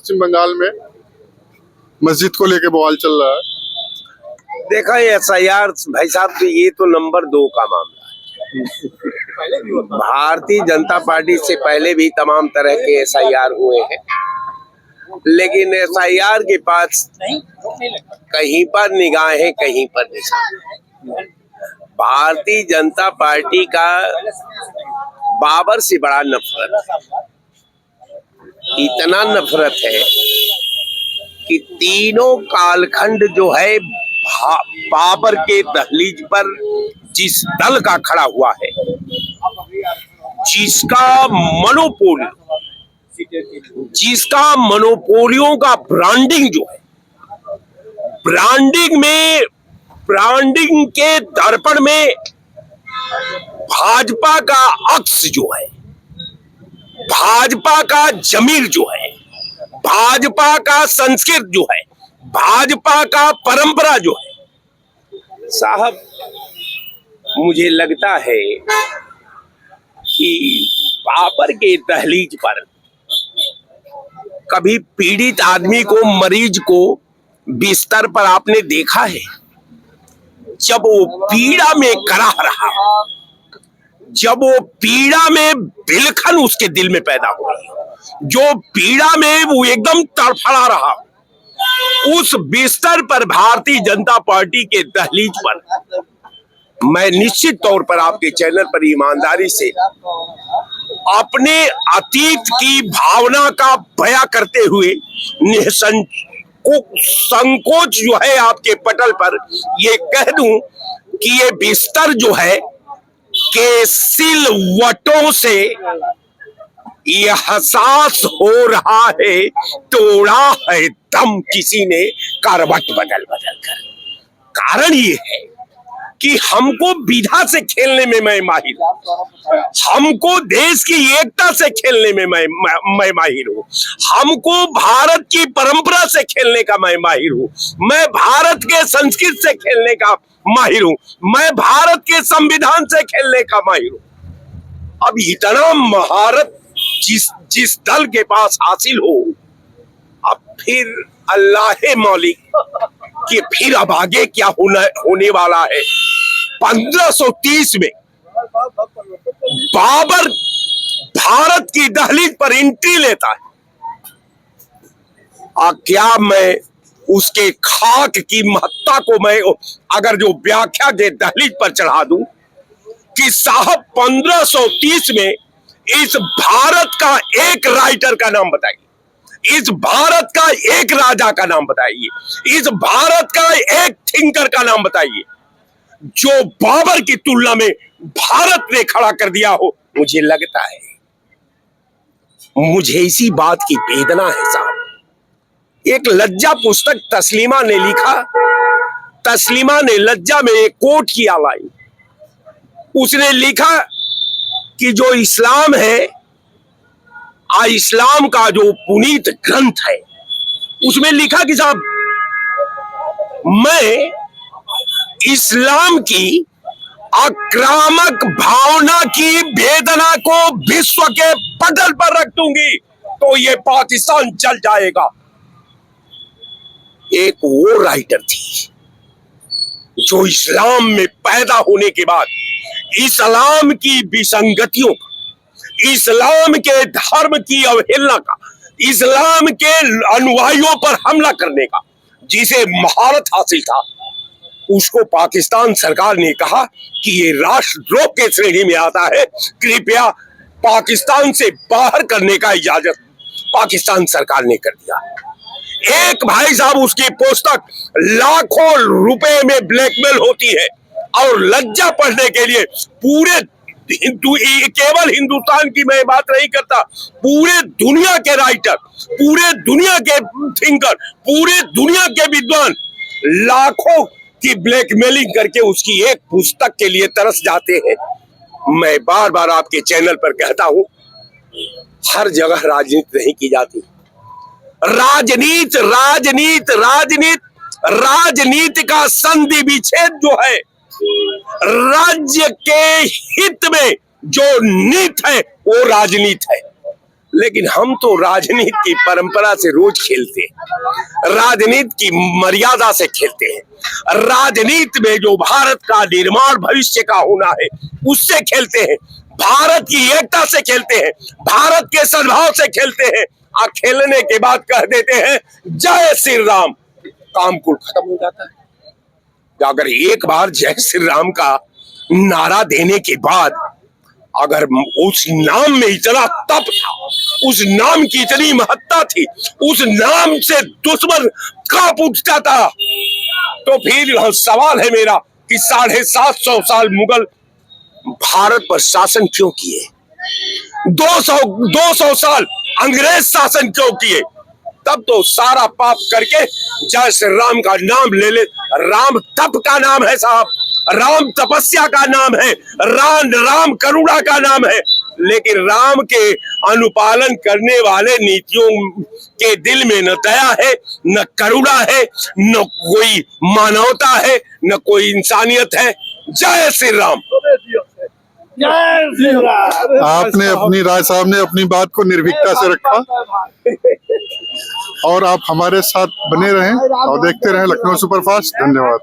पश्चिम बंगाल में मस्जिद को लेके बवाल चल रहा है। देखा SIR भाई साहब, ये तो नंबर 2 का मामला है। भारतीय जनता पार्टी से पहले भी तमाम तरह के SIR हुए हैं, लेकिन SIR के पास कहीं पर निगाहें कहीं पर निशान। भारतीय जनता पार्टी का बाबर से बड़ा नफरत है, इतना नफरत है कि तीनों कालखंड जो है बाबर के दहलीज पर जिस दल का खड़ा हुआ है, जिसका मोनोपोलियों का ब्रांडिंग जो है, ब्रांडिंग के दर्पण में भाजपा का अक्स जो है, भाजपा का जमीर जो है, भाजपा का संस्कृत जो है, भाजपा का परंपरा जो है, साहब मुझे लगता है कि बाबर के दहलीज पर कभी पीड़ित आदमी को, मरीज को बिस्तर पर आपने देखा है? जब वो पीड़ा में कराह रहा, जब वो पीड़ा में बिलखन उसके दिल में पैदा हो रही, जो पीड़ा में वो एकदम तड़फड़ा रहा, उस बिस्तर पर भारतीय जनता पार्टी के दहलीज पर मैं निश्चित तौर पर आपके चैनल पर ईमानदारी से अपने अतीत की भावना का बयां करते हुए संकोच जो है आपके पटल पर ये कह दूं कि ये बिस्तर जो है के सिलवटों से ये एहसास हो रहा है तोड़ा है दम किसी ने करवट बदल बदल कर। कारण ये है कि हमको विधा से खेलने में मैं माहिर हूं, हमको देश की एकता से खेलने में मैं माहिर हूं, हमको भारत की परंपरा से खेलने का मैं माहिर हूं, मैं भारत के संस्कृत से खेलने का माहिर हूं, मैं भारत के संविधान से खेलने का माहिर हूं। अब इतना महारत जिस दल के पास हासिल हो, अब फिर अल्लाह मौलिक कि फिर अब आगे क्या होने वाला है। 1530 में बाबर भारत की दहलीज पर एंट्री लेता है, और क्या मैं उसके खाक की महत्ता को मैं अगर जो व्याख्या के दहलीज पर चढ़ा दूं कि साहब 1530 में इस भारत का एक राइटर का नाम बताइए, इस भारत का एक राजा का नाम बताइए, इस भारत का एक थिंकर का नाम बताइए जो बाबर की तुलना में भारत ने खड़ा कर दिया हो। मुझे लगता है, मुझे इसी बात की वेदना है साहब। एक लज्जा पुस्तक तस्लीमा ने लिखा, तस्लीमा ने लज्जा में एक कोट किया लाइन, उसने लिखा कि जो इस्लाम है, इस्लाम का जो पुनीत ग्रंथ है, उसमें लिखा कि साहब मैं इस्लाम की आक्रामक भावना की वेदना को विश्व के पटल पर रख दूंगी तो ये पाकिस्तान जल जाएगा। एक वो राइटर थी जो इस्लाम में पैदा होने के बाद इस्लाम की विसंगतियों का, इस्लाम के धर्म की अवहेलना का, इस्लाम के अनुयायियों पर हमला करने का जिसे महारत हासिल था, उसको पाकिस्तान सरकार ने कहा कि ये राष्ट्रद्रोह के श्रेणी में आता है, कृपया पाकिस्तान से बाहर करने का इजाजत पाकिस्तान सरकार ने कर दिया। एक भाई साहब, उसकी पुस्तक लाखों रुपए में ब्लैकमेल होती है और लज्जा पढ़ने के लिए पूरे केवल हिंदुस्तान की मैं बात नहीं करता, पूरे दुनिया के राइटर, पूरे दुनिया के थिंकर, पूरे दुनिया के विद्वान लाखों की ब्लैकमेलिंग करके उसकी एक पुस्तक के लिए तरस जाते हैं। मैं बार बार आपके चैनल पर कहता हूं, हर जगह राजनीति नहीं की जाती। राजनीति का संधि विच्छेद जो है, राज्य के हित में जो नीति है वो राजनीति है। लेकिन हम तो राजनीति की परंपरा से रोज खेलते हैं, राजनीति की मर्यादा से खेलते हैं, राजनीति में जो भारत का निर्माण भविष्य का होना है उससे खेलते हैं, भारत की एकता से खेलते हैं, भारत के सद्भाव से खेलते हैं। और खेलने के बाद कह देते हैं जय श्री राम, काम कुल खत्म हो जाता है। अगर एक बार जय श्री राम का नारा देने के बाद अगर उस नाम में इतना तप था, उस नाम की इतनी महत्ता थी, उस नाम से दुश्मन कांप उठता था, तो फिर सवाल है मेरा कि 750 साल मुगल भारत पर शासन क्यों किए, 200 साल अंग्रेज शासन क्यों किए? तब तो सारा पाप करके जय श्री राम का नाम ले ले। राम तप का नाम है साहब, राम तपस्या का नाम है, राम करुणा का नाम है। लेकिन राम के अनुपालन करने वाले नीतियों के दिल में न दया है, न करुणा है, न कोई मानवता है, न कोई इंसानियत है। जय श्री राम। आपने अपनी राय साहब ने अपनी बात को निर्भीकता से रखा और आप हमारे साथ बने रहें और देखते रहें लखनऊ सुपरफास्ट। धन्यवाद।